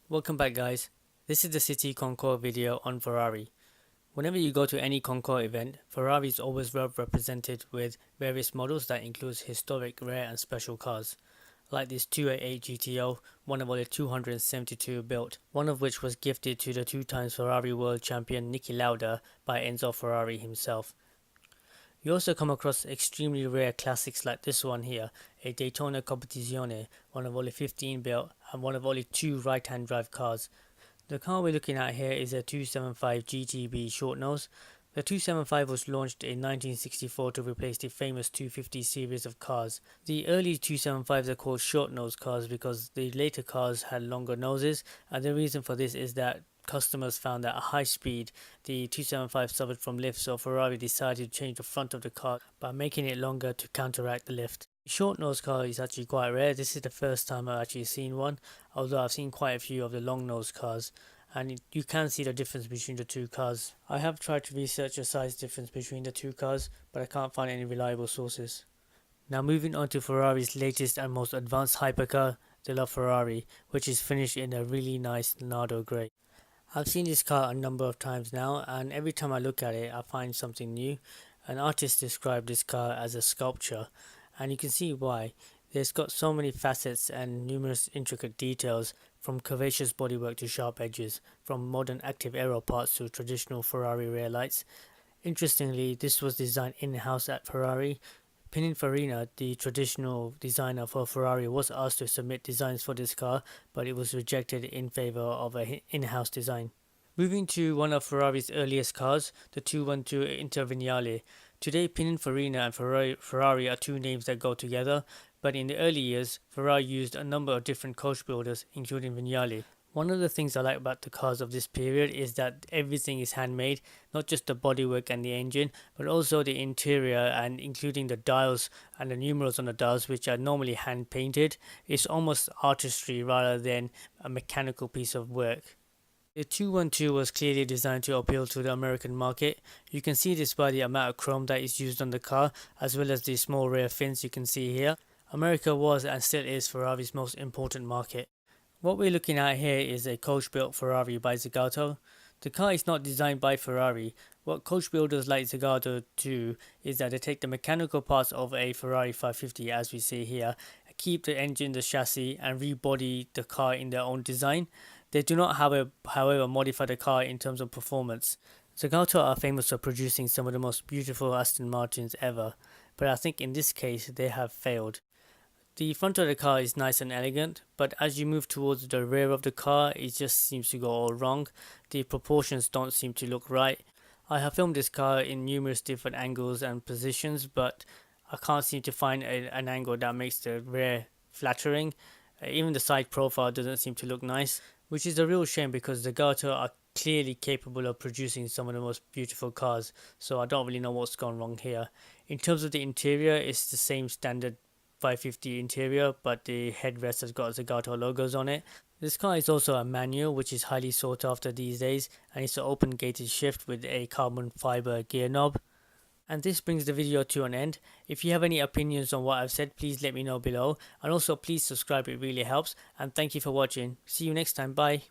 Welcome back guys, this is the City Concours video on Ferrari. Whenever you go to any Concours event, Ferrari is always well represented with various models that includes historic, rare and special cars. Like this 288 GTO, one of only 272 built, one of which was gifted to the two-times Ferrari world champion Niki Lauda by Enzo Ferrari himself. You also come across extremely rare classics like this one here, a Daytona Competizione, one of only 15 built and one of only 2 right-hand drive cars. The car we're looking at here is a 275 GTB short nose. The 275 was launched in 1964 to replace the famous 250 series of cars. The early 275s are called short nose cars because the later cars had longer noses, and the reason for this is that customers found that at high speed the 275 suffered from lift, so Ferrari decided to change the front of the car by making it longer to counteract the lift. The short nose car is actually quite rare. This is the first time I've actually seen one, although I've seen quite a few of the long nose cars, and you can see the difference between the two cars. I have tried to research the size difference between the two cars, but I can't find any reliable sources. Now moving on to Ferrari's latest and most advanced hypercar, the LaFerrari, which is finished in a really nice Nardo grey. I've seen this car a number of times now, and every time I look at it I find something new. An artist described this car as a sculpture, and you can see why. It's got so many facets and numerous intricate details, from curvaceous bodywork to sharp edges, from modern active aero parts to traditional Ferrari rear lights. Interestingly, this was designed in-house at Ferrari. Pininfarina, the traditional designer for Ferrari, was asked to submit designs for this car, but it was rejected in favor of an in-house design. Moving to one of Ferrari's earliest cars, the 212 Vignale. Today, Pininfarina and Ferrari are two names that go together, but in the early years, Ferrari used a number of different coach builders, including Vignale. One of the things I like about the cars of this period is that everything is handmade, not just the bodywork and the engine, but also the interior, and including the dials and the numerals on the dials, which are normally hand painted. It's almost artistry rather than a mechanical piece of work. The 212 was clearly designed to appeal to the American market. You can see this by the amount of chrome that is used on the car, as well as the small rear fins you can see here. America was and still is Ferrari's most important market. What we're looking at here is a coach-built Ferrari by Zagato. The car is not designed by Ferrari. What coach builders like Zagato do is that they take the mechanical parts of a Ferrari 550, as we see here, keep the engine, the chassis, and rebody the car in their own design. They do not, however, modify the car in terms of performance. Zagato are famous for producing some of the most beautiful Aston Martins ever, but I think in this case they have failed. The front of the car is nice and elegant, but as you move towards the rear of the car, it just seems to go all wrong. The proportions don't seem to look right. I have filmed this car in numerous different angles and positions, but I can't seem to find an angle that makes the rear flattering. Even the side profile doesn't seem to look nice, which is a real shame because Zagato are clearly capable of producing some of the most beautiful cars, so I don't really know what's gone wrong here. In terms of the interior, it's the same standard 550 interior, but the headrest has got Zagato logos on it. This car is also a manual, which is highly sought after these days, and it's an open gated shift with a carbon fiber gear knob. And this brings the video to an end. If you have any opinions on what I've said, please let me know below, and also please subscribe, it really helps, and thank you for watching. See you next time, bye.